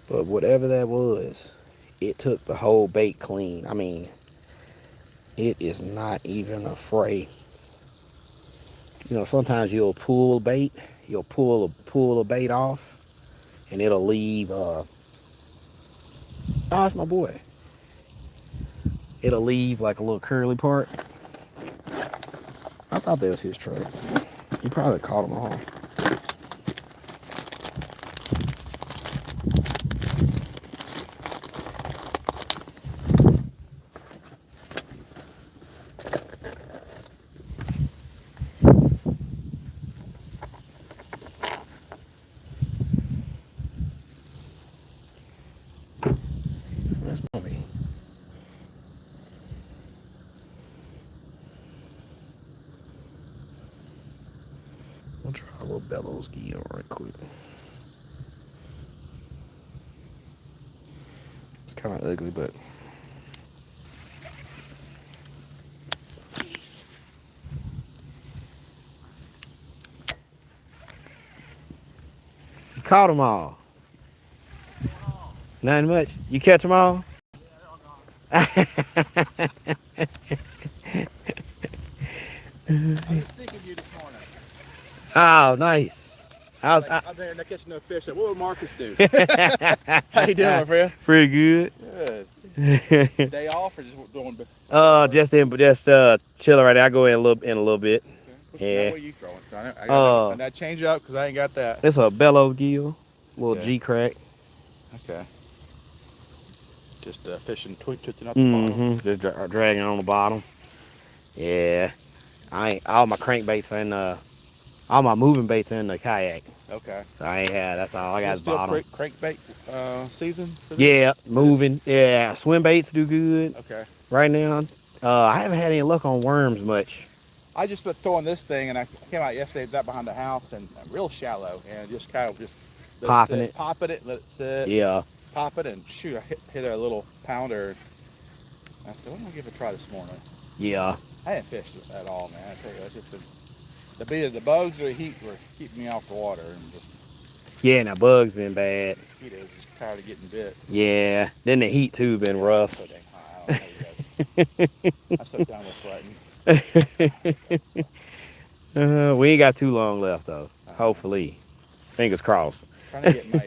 But whatever that was, it took the whole bait clean. I mean, it is not even a fray. You know, sometimes you'll pull bait, you'll pull a bait off, and it'll leave. Oh, it's my boy. It'll leave like a little curly part. I thought that was his truck. He probably caught them all. That's mommy. We'll try a little bellows gill right quick. It's kind of ugly, but you caught them all. Nothing much. You catch them all? I was thinking of you this morning. Oh, nice. I'm there not catching no fish. What would Marcus do? How you doing, my friend? Pretty good. Good. Day off or just doing? Just chilling right now. I go in a little bit. Okay. Yeah. What are you throwing? I got that change up because I ain't got that. It's a bellows gill, little Okay. G crack. Okay. Just fishing, twitching up the bottom. Just dragging on the bottom. Yeah. All my crankbaits in all my moving baits in the kayak. Okay. So I ain't had. That's all I got. Is bottom. Crankbait season for this? Yeah, moving. Yeah, swim baits do good. Okay. Right now, I haven't had any luck on worms much. I just been throwing this thing, and I came out yesterday, that behind the house, and real shallow, and just kind of Popping it, let it sit. Yeah. Pop it, and shoot, I hit a little pounder. I said, I'm gonna give it a try this morning. Yeah. I hadn't fished at all, man. I tell you, it's just been the bugs or the heat were keeping me off the water, and just Yeah, and the bugs been bad. mosquitoes just tired of getting bit. Yeah. Then the heat too been rough. So dang hot. I'm so done with sweating. We ain't got too long left though. Uh, Hopefully, fingers crossed. Trying to get my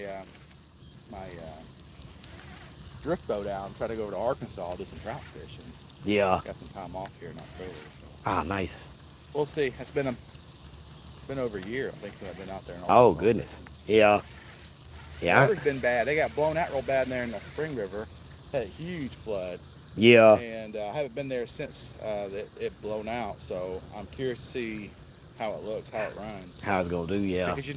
drift boat out. I'm trying to go over to Arkansas, do some trout fishing. Yeah. Got some time off here in October. So. Ah, nice. We'll see. It's been over a year, I think, since I've been out there in Arkansas. Oh goodness. Yeah. Yeah. The water's been bad. They got blown out real bad in there in the Spring River. Had a huge flood. Yeah. And I haven't been there since it blown out. So I'm curious to see how it looks, how it runs. How it's gonna do? Yeah. Because you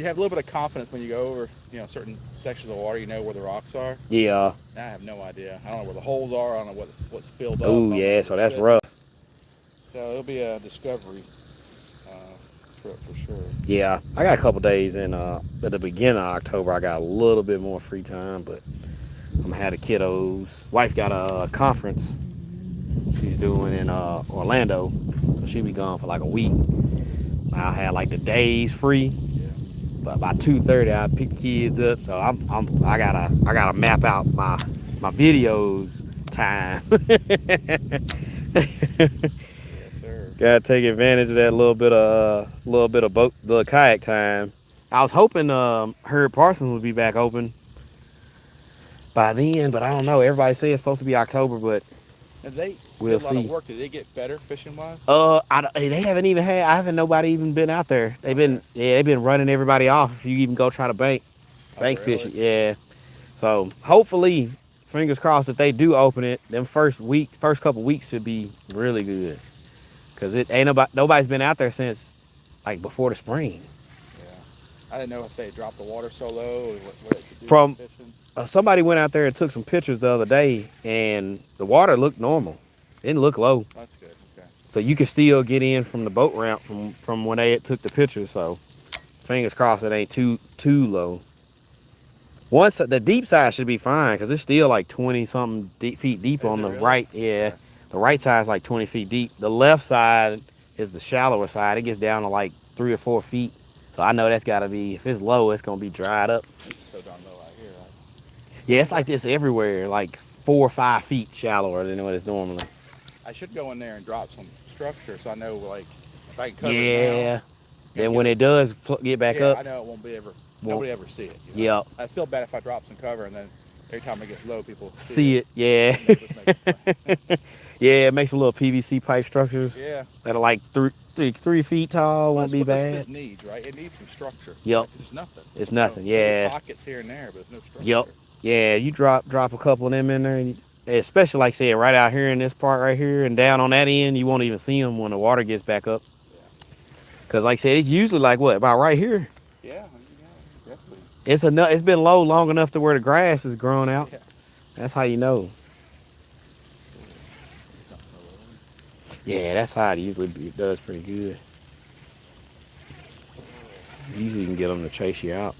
have a little bit of confidence when you go over, certain sections of the water. You know where the rocks are. Yeah. Now I have no idea. I don't know where the holes are. I don't know what's filled up. Oh yeah. So that's rough. So it'll be a discovery trip for sure. Yeah. I got a couple days in. At the beginning of October, I got a little bit more free time, but I'm gonna have the kiddos. Wife got a conference she's doing in Orlando, so she'll be gone for like a week. I'll have like the days free. Yeah. But by 2:30, I pick the kids up, so I gotta map out my videos time. Yes, sir. Gotta take advantage of that little bit of boat, little kayak time. I was hoping Herb Parsons would be back open by then, but I don't know. Everybody say it's supposed to be October, but And they we'll did a lot see. of work. Did they get better fishing wise? They haven't even had. I haven't nobody even been out there. They've been running everybody off. If you even go try to bank Really? fishing, yeah. So hopefully, fingers crossed, if they do open it, them first couple weeks should be really good, cause it ain't nobody's been out there since like before the spring. Yeah. I didn't know if they dropped the water so low or what it could do From- for fishing. Somebody went out there and took some pictures the other day, and the water looked normal. It didn't look low. That's good. Okay. So you can still get in from the boat ramp from when they took the pictures. So fingers crossed it ain't too low. Once the deep side should be fine because it's still like 20 something feet deep Is on it the really? right. Yeah, Okay. the right side is like 20 feet deep. The left side is the shallower side. It gets down to like 3 or 4 feet. So I know that's got to be, if it's low, it's gonna be dried up. So darn low out here, right? Yeah, it's like this everywhere, like 4 or 5 feet shallower than what it's normally. I should go in there and drop some structure so I know, like, if I can cover it Yeah. now. Then when it does get back I up, know it nobody ever see it. yeah, I feel bad if I drop some cover and then every time it gets low, people see it. Yeah. And that just makes it fun. Yeah, it makes some little PVC pipe structures Yeah. that are like 3 feet tall. Won't That's be what this bad. fish needs, right? It needs some structure. Yep. Like, there's nothing. It's nothing, There's yeah. pockets here and there, but there's no structure. Yep. Yeah, you drop a couple of them in there, and especially like say right out here in this part right here and down on that end, you won't even see them when the water gets back up. Yeah. Cause like I said, it's usually like what, about right here. Yeah, definitely. It's been low long enough to where the grass is growing out. Yeah. That's how you know. Yeah, that's how it usually does pretty good. Usually you can get them to chase you out.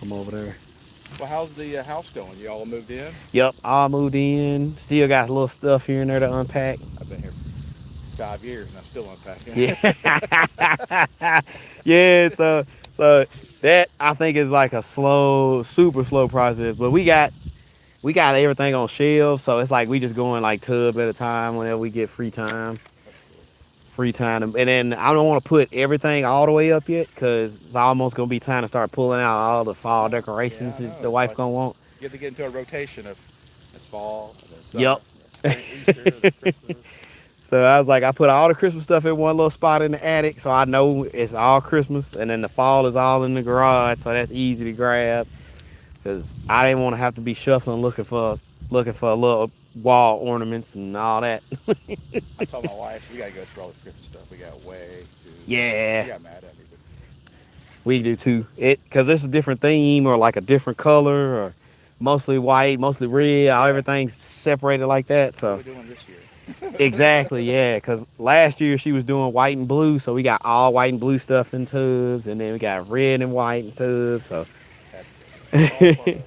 I'm over there. Well, how's the house going? You all moved in? Yep, all moved in. Still got a little stuff here and there to unpack. I've been here for 5 years and I'm still unpacking. Yeah. Yeah, so that I think is like a super slow process. But we got everything on shelves, so it's like we just going like tub at a time whenever we get free time. Free time. And then I don't want to put everything all the way up yet because it's almost going to be time to start pulling out all the fall decorations Yeah, I that know. the It's wife like- going to want. You have to get into a rotation of it's fall, and then Yep. summer, Easter, then Christmas. So I was like, I put all the Christmas stuff in one little spot in the attic, so I know it's all Christmas, and then the fall is all in the garage, so that's easy to grab. Cause I didn't want to have to be shuffling looking for little wall ornaments and all that. I told my wife, we got to go through all the Christmas stuff. We got way too. Yeah. She got mad at me. But We do too. Cause it's a different theme or like a different color or mostly white, mostly red. Everything's separated like that. what So are we doing this year? exactly, yeah. Cause last year she was doing white and blue, so we got all white and blue stuff in tubs, and then we got red and white in tubs. So That's good. All part of it.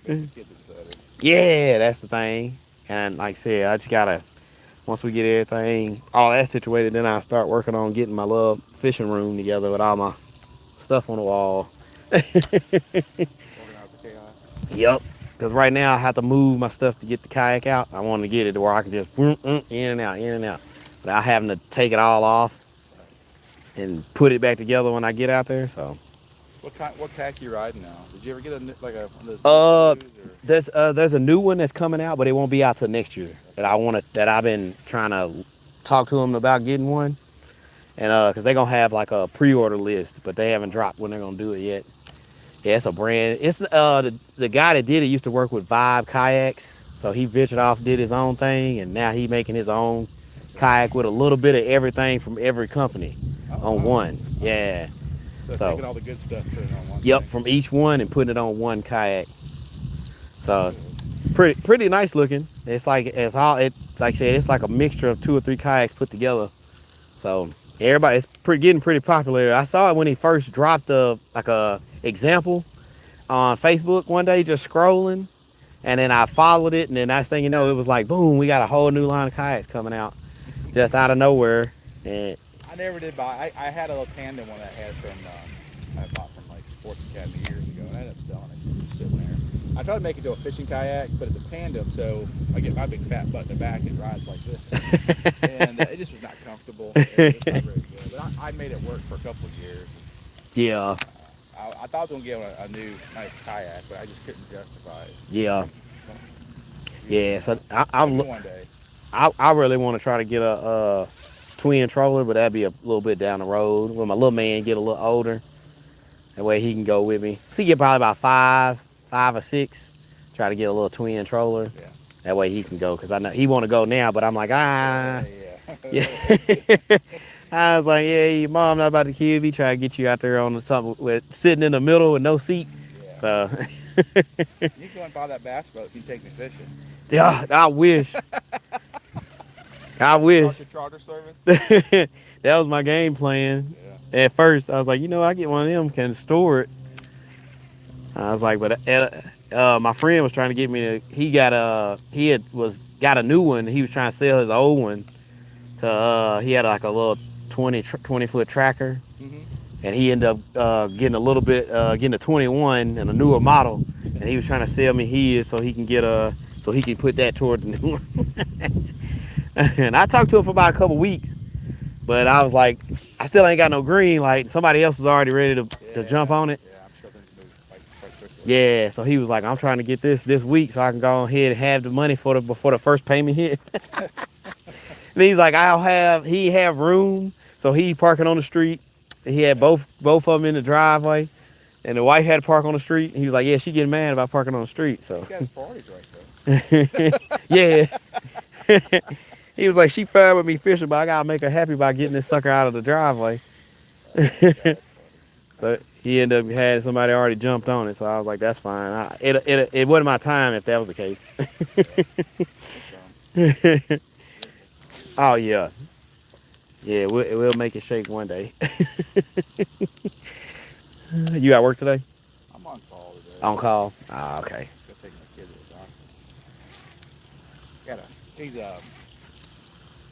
Make the kids excited. yeah, that's the thing. And like I said, I just gotta, once we get everything all that situated, then I start working on getting my little fishing room together with all my stuff on the wall. Organize the chaos. Yep. Because right now I have to move my stuff to get the kayak out. I want to get it to where I can just in and out, in and out. Without having to take it all off and put it back together when I get out there. So. What kayak you riding now? Did you ever get one of those There's a new one that's coming out, but it won't be out till next year. That I've been trying to talk to them about getting one, and because they're gonna have like a pre-order list, but they haven't dropped when they're gonna do it yet. Yeah, it's a brand. It's the guy that did it used to work with Vibe Kayaks, so he ventured off, did his own thing, and now he making his own kayak with a little bit of everything from every company on one. Yeah. So taking all the good stuff, putting it on one. Yep, from each one and putting it on one kayak. So pretty nice looking. It's like like I said, it's like a mixture of 2 or 3 kayaks put together. So it's getting pretty popular. I saw it when he first dropped a example on Facebook one day, just scrolling, and then I followed it, and then next thing you know, it was like boom, we got a whole new line of kayaks coming out just out of nowhere. And I never did buy. I had a little tandem one that I had I bought from like Sports Academy years ago, and I ended up selling it. Just sitting there. I tried to make it to a fishing kayak, but it's a tandem, so I get my big fat butt in the back and it rides like this, and it just was not comfortable. It was not very good. But I made it work for a couple of years. yeah. I thought I was gonna get a new nice kayak, but I just couldn't justify it. Yeah. Yeah. So one day. I really want to try to get a twin troller, but that'd be a little bit down the road when my little man get a little older. That way he can go with me. So he get probably about 5 or 6. Try to get a little twin troller. Yeah. That way he can go, because I know he want to go now, but I'm like, Yeah. I was like, yeah, your mom not about to kill me. Try to get you out there on something with sitting in the middle with no seat. Yeah. So you can go and buy that bass boat if you take me fishing. yeah, I wish. I wish. Charter service. That was my game plan. Yeah. At first, I was like, I get one of them, can store it. I was like, but my friend was trying to get me he got a new one. He was trying to sell his old one he had like a little 20 foot tracker, and he ended up getting a little bit, getting a 21 and a newer model, and he was trying to sell me his so he can put that toward the new one. And I talked to him for about a couple weeks, but I was like, I still ain't got no green light. Somebody else was already ready to jump on it. Yeah, I'm sure things move quite quickly. Yeah, so he was like, I'm trying to get this week so I can go ahead and have the money before the first payment hit. And he's like, he have room, so he parking on the street. He had both of them in the driveway, and the wife had to park on the street. And he was like, yeah, she getting mad about parking on the street. So he got his priorities right though. yeah. He was like, she fine with me fishing, but I gotta make her happy by getting this sucker out of the driveway. So he ended up having somebody already jumped on it. So I was like, that's fine. It wasn't my time if that was the case. Oh yeah. Yeah, we'll make it shake one day. You at work today? I'm on call today. On call? Ah, okay. Go take my kid to the doctor.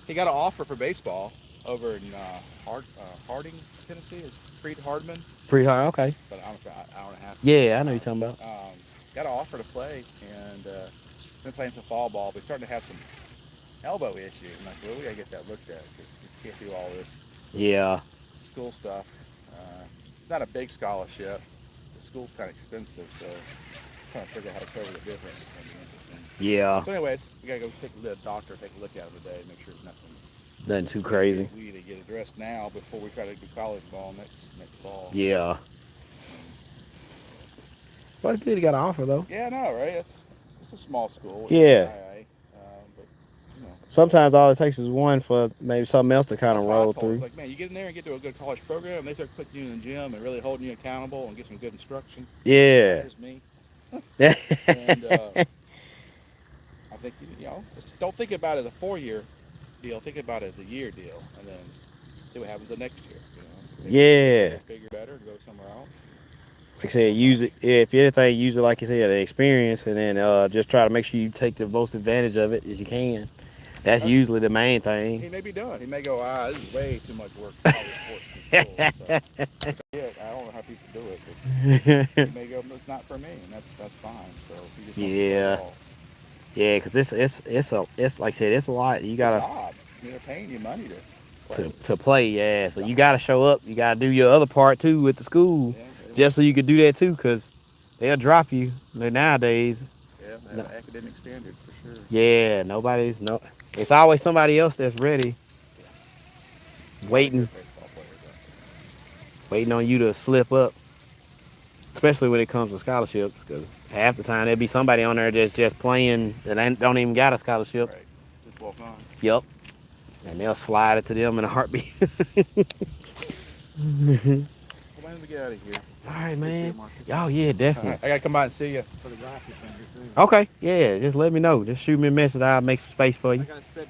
He got an offer for baseball over in Harding, Tennessee. It's Freed Hardman. Freed Hardman, okay. But an hour and a half. Yeah, I know you're talking about. Got an offer to play, and been playing some fall ball, but he's starting to have some elbow issues. I'm like, well, we gotta get that looked at because you can't do all this school stuff. It's not a big scholarship. The school's kind of expensive, so trying to figure out how to cover the difference. Yeah. So anyways, we gotta go take the doctor, take a look at him today, make sure there's nothing too crazy. We need to get addressed now before we try to do college ball next fall. Yeah. Well, it's good he got an offer though. Yeah, I know, right? It's a small school. Yeah. But, sometimes all it takes is one for maybe something else to kind of roll through. It's like, man, you get in there and get to a good college program, and they start putting you in the gym and really holding you accountable and get some good instruction. Yeah. That's just me. And I think, don't think about it as a 4-year deal. Think about it as a year deal, and then see what happens the next year. Yeah. Bigger, better, go somewhere else. Like I said, use it. If anything, use it like you said, the experience, and then just try to make sure you take the most advantage of it as you can. That's usually the main thing. He may be done. He may go, this is way too much work for sports control. So, yeah, I don't know how people do it, but he may go, it's not for me, and that's fine. So if you just want to do it all. Yeah, because it's like I said, it's a lot. You gotta job. They're paying you money to play. Yeah, so you gotta show up. You gotta do your other part too with the school, just so you could do that too, because they'll drop you nowadays. Yeah, they have an academic standard for sure. Yeah, it's always somebody else that's ready, waiting on you to slip up. Especially when it comes to scholarships, because half the time there'll be somebody on there that's just playing that don't even got a scholarship. Right. Just walk on. Yep. And they'll slide it to them in a heartbeat. Well, when we get out of here? All right, man. Oh, yeah, definitely. Right. I got to come by and see you for the graphics thing too. Okay, yeah, just let me know. Just shoot me a message. I'll make some space for you. I got to spend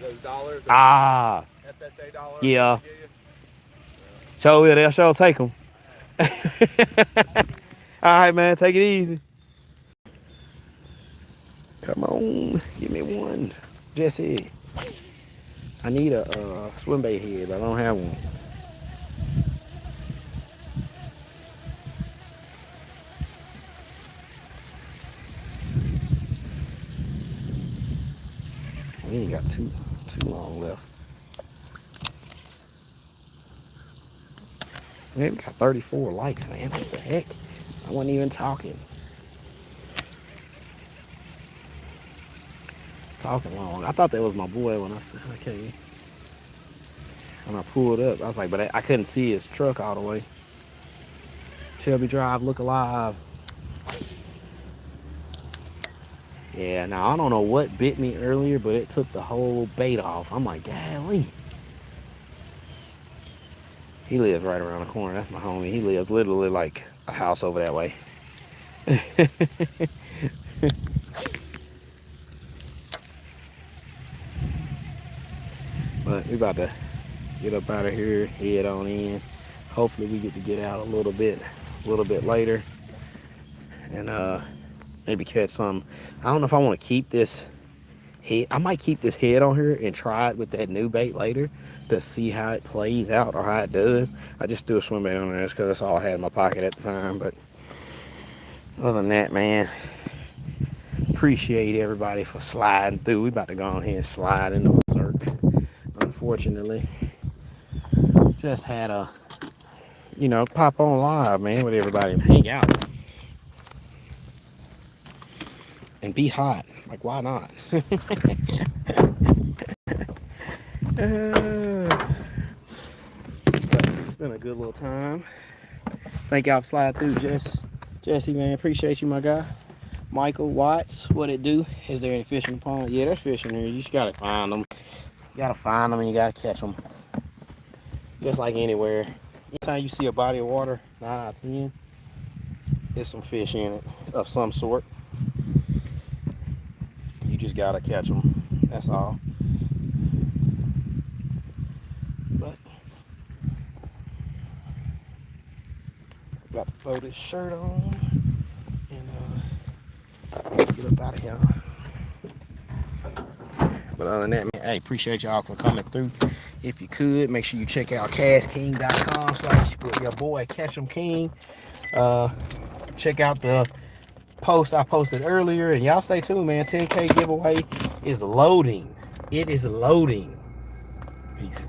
those dollars. FSA dollars. Yeah. Show it. They'll sure take them. All right, man. Take it easy. Come on. Give me one. Jesse. I need a swim bait head, but I don't have one. We ain't got too long left. Man, we got 34 likes, man. What the heck? I wasn't even talking long. I thought that was my boy when I said, okay. When I pulled up, I was like, but I couldn't see his truck all the way. Shelby Drive, look alive. Yeah, now I don't know what bit me earlier, but it took the whole bait off. I'm like, golly. He lives right around the corner. That's my homie. He lives literally like a house over that way. But we about to get up out of here, head on in. Hopefully we get to get out a little bit later, and maybe catch some. I don't know if I want to keep this head. I might keep this head on here and try it with that new bait later to see how it plays out or how it does. I just threw a swim bait on there because that's all I had in my pocket at the time. But other than that, man, appreciate everybody for sliding through. We about to go on here and slide into a circ. Unfortunately, just had a, pop on live, man, with everybody and hang out and be hot. Like, why not? It's been a good little time. Thank y'all for sliding through, Jesse, man, appreciate you, my guy. Michael Watts, what it do? Is there any fish in the pond? Yeah, there's fish in here. You just gotta find them. You gotta find them and you gotta catch them. Just like anywhere. Anytime you see a body of water, 9 out of 10, there's some fish in it of some sort. You just gotta catch them. That's all. But got to throw this shirt on and get up out of here. But other than that, man, hey, appreciate y'all for coming through. If you could, make sure you check out CatchEmKing.com/ your boy CatchEmKing. Check out the post I posted earlier, and y'all stay tuned, man. 10K giveaway is loading. It is loading. Peace.